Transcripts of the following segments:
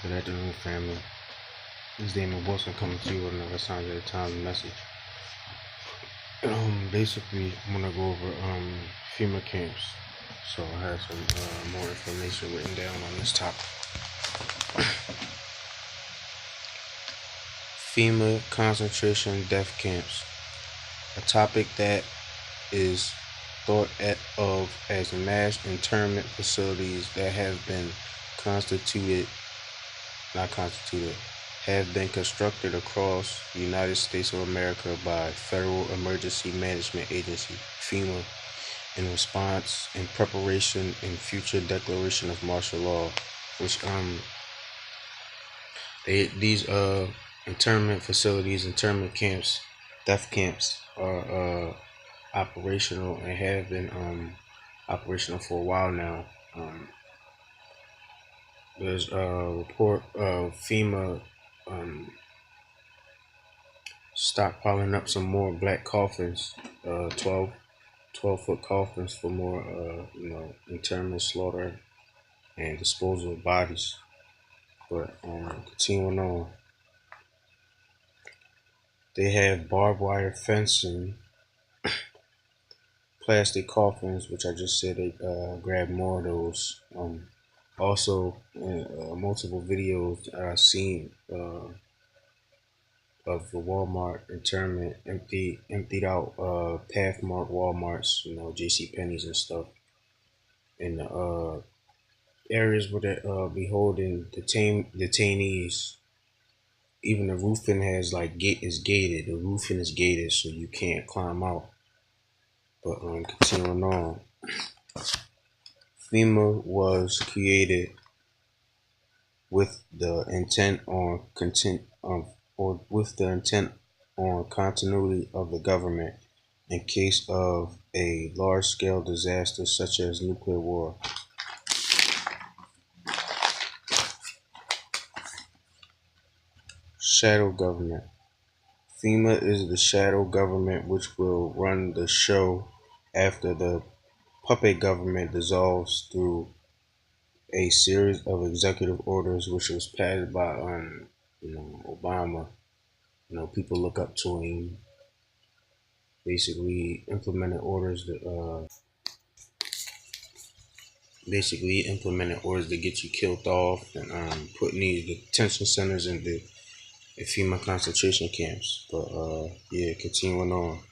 Good afternoon, family. This is Damon Wilson coming to you with another Signs of the Times message. Basically, I'm gonna go over FEMA camps. So I have some more information written down on this topic. FEMA concentration death camps, a topic that is thought of as mass internment facilities that have been have been constructed across the United States of America by Federal Emergency Management Agency, FEMA, in response in preparation and future declaration of martial law, which these internment facilities, internment camps, death camps are operational and have been operational for a while now. There's a report of FEMA stockpiling up some more black coffins, 12-foot coffins for more, internment, slaughter, and disposal of bodies. But continuing on, they have barbed wire fencing, plastic coffins, which I just said they grabbed more of those. Also, multiple videos I've seen of the Walmart internment emptied out path marked Walmarts, JC Penney's and stuff, in the areas where they're beholding detainees. Even the roofing has is gated. The roofing is gated, so you can't climb out. But continuing on, FEMA was created with the intent on continuity of the government in case of a large-scale disaster such as nuclear war. Shadow government. FEMA is the shadow government which will run the show after the puppet government dissolves through a series of executive orders which was passed by Obama. People look up to him. Basically implemented orders to get you killed off, and putting these detention centers in the FEMA concentration camps. But continuing on.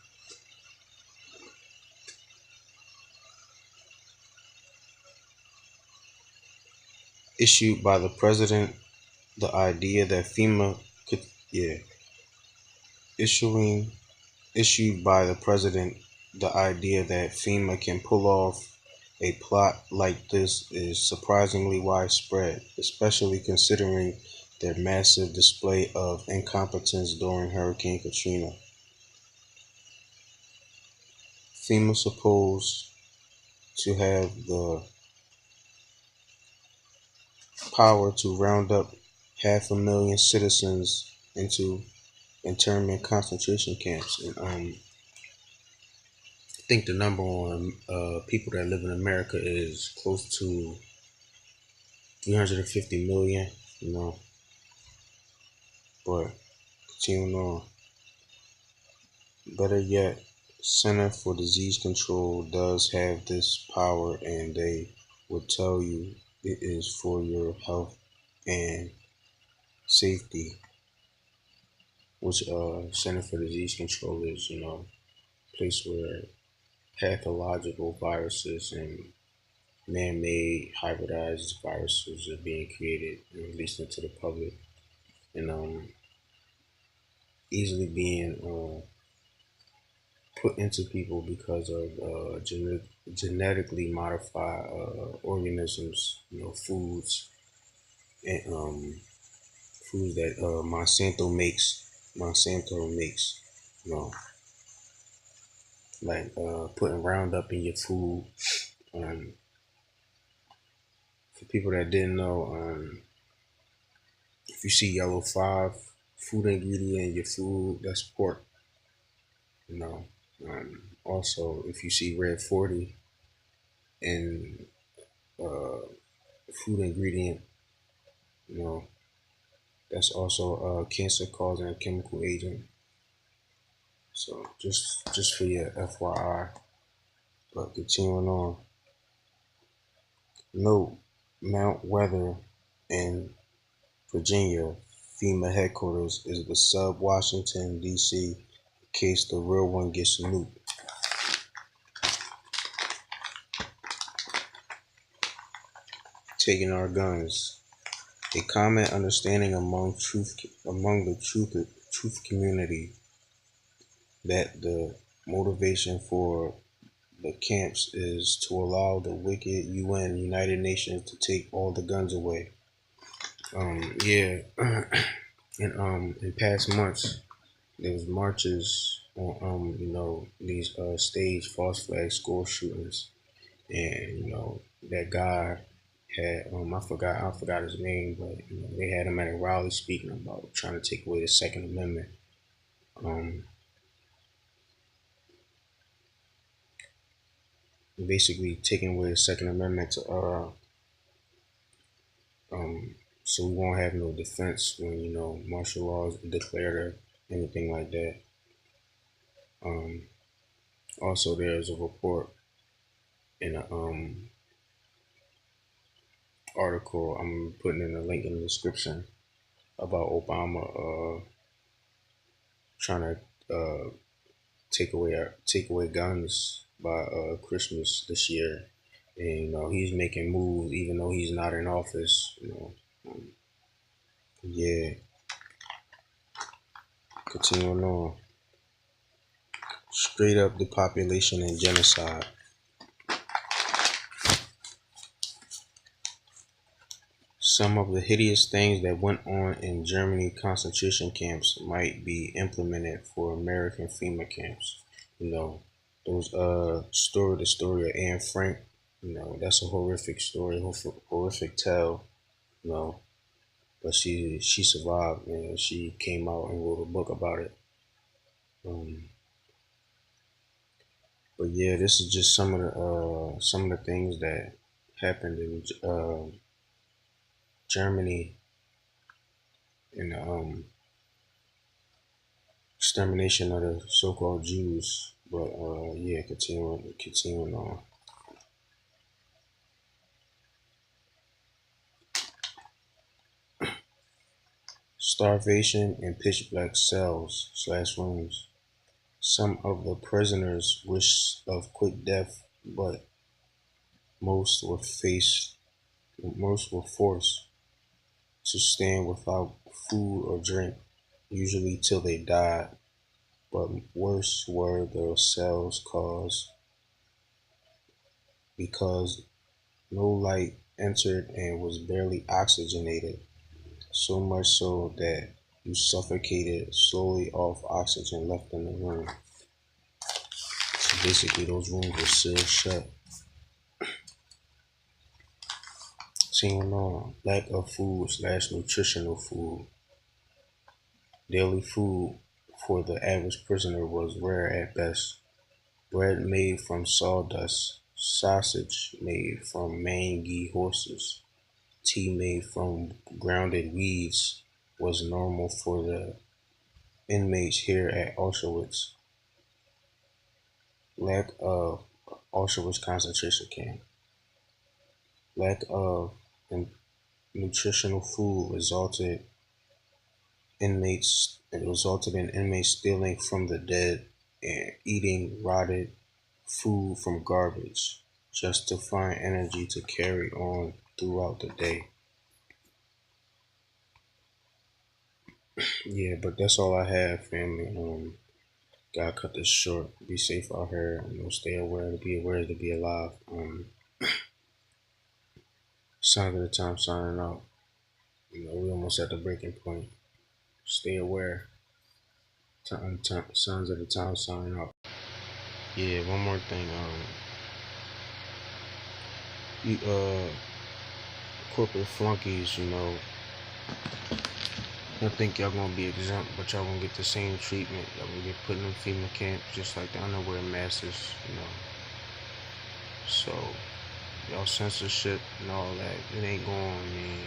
Issued by the president the idea that FEMA could issued by the president the idea that FEMA can pull off a plot like this is surprisingly widespread, especially considering their massive display of incompetence during Hurricane Katrina. FEMA supposed to have the power to round up 500,000 citizens into internment concentration camps, and I think the number on people that live in America is close to 350 million. But continuing on. Better yet, Center for Disease Control does have this power, and they will tell you it is for your health and safety, which Center for Disease Control is, place where pathological viruses and man-made hybridized viruses are being created and released into the public, and easily being put into people because of genetically modified organisms, foods and foods that Monsanto makes, like putting Roundup in your food. For people that didn't know, if you see yellow 5 food ingredient in your food, that's pork. Also, if you see red 40 in food ingredient, That's also a cancer causing chemical agent. So just for your FYI. But continuing on, note Mount Weather in Virginia FEMA headquarters is the sub Washington D.C. in case the real one gets nuked. Taking our guns. A common understanding among the truth community that the motivation for the camps is to allow the wicked UN United Nations to take all the guns away. Yeah, in past months there was marches on these staged false flag school shootings, and that guy had I forgot his name, but they had him at a rally speaking about trying to take away the Second Amendment. Um, Basically taking away the Second Amendment to um, so we won't have no defense when martial law is declared or anything like that. Um, Also, there's a report in a article I'm putting in a link in the description about Obama trying to take away guns by Christmas this year, and he's making moves even though he's not in office. Yeah, continuing on. Straight up depopulation and genocide. Some of the hideous things that went on in Germany concentration camps might be implemented for American FEMA camps. You know, those the story of Anne Frank. That's a horrific story, horrific tale. You know, but she survived and she came out and wrote a book about it. Um, but yeah, this is just some of the things that happened in Germany in the extermination of the so-called Jews. But yeah, continuing on. Starvation in pitch black cells/rooms. Some of the prisoners wished of quick death, but most were faced most were forced to stand without food or drink, usually till they died. But worse were the cells caused because no light entered and was barely oxygenated, so much so that you suffocated slowly off oxygen left in the room. So basically, those rooms were sealed shut. Seeing on lack of food/nutritional food. Daily food for the average prisoner was rare at best. Bread made from sawdust, sausage made from mangy horses, tea made from grounded weeds was normal for the inmates here at Auschwitz. Lack of Auschwitz concentration camp. Lack of nutritional food resulted in inmates stealing from the dead and eating rotted food from garbage just to find energy to carry on throughout the day. Yeah, but that's all I have, family. Gotta cut this short. Be safe out here. Stay aware. To be aware to be alive. Signs of the time signing out. We almost at the breaking point. Stay aware. Signs of the time signing out. Yeah, one more thing. You corporate flunkies. I think y'all gonna be exempt, but y'all gonna get the same treatment. Y'all gonna get put in FEMA camp just like the underwear masses. So y'all censorship and all that, it ain't going. I mean,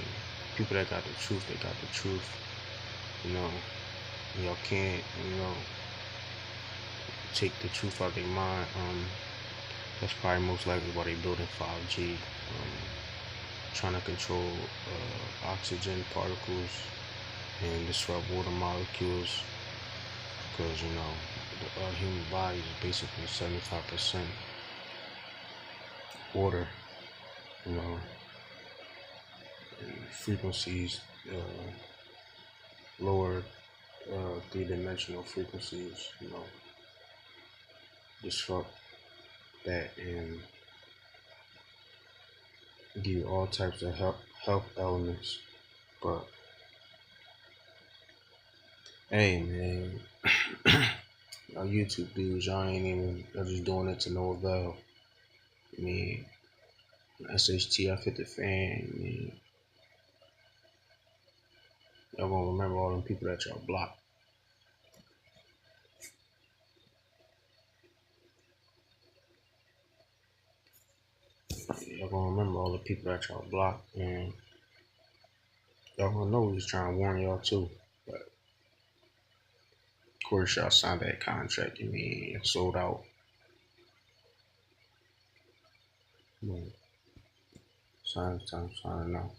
people that got the truth, they got the truth. You know, y'all can't, take the truth out of their mind. That's probably most likely why they building 5G, trying to control oxygen particles and disrupt water molecules, because the human body is basically 75% water. You know, and frequencies, lower three-dimensional frequencies, disrupt that and give you all types of health elements. But hey, man, y'all YouTube dudes, y'all just doing it to no avail. I mean, SHTF hit the fan. I mean, y'all gonna remember all them people that y'all blocked. Y'all gonna remember all the people that y'all blocked, and y'all gonna know he's trying to warn y'all too. But of course, y'all signed that contract. I mean, it sold out. You know, signing now.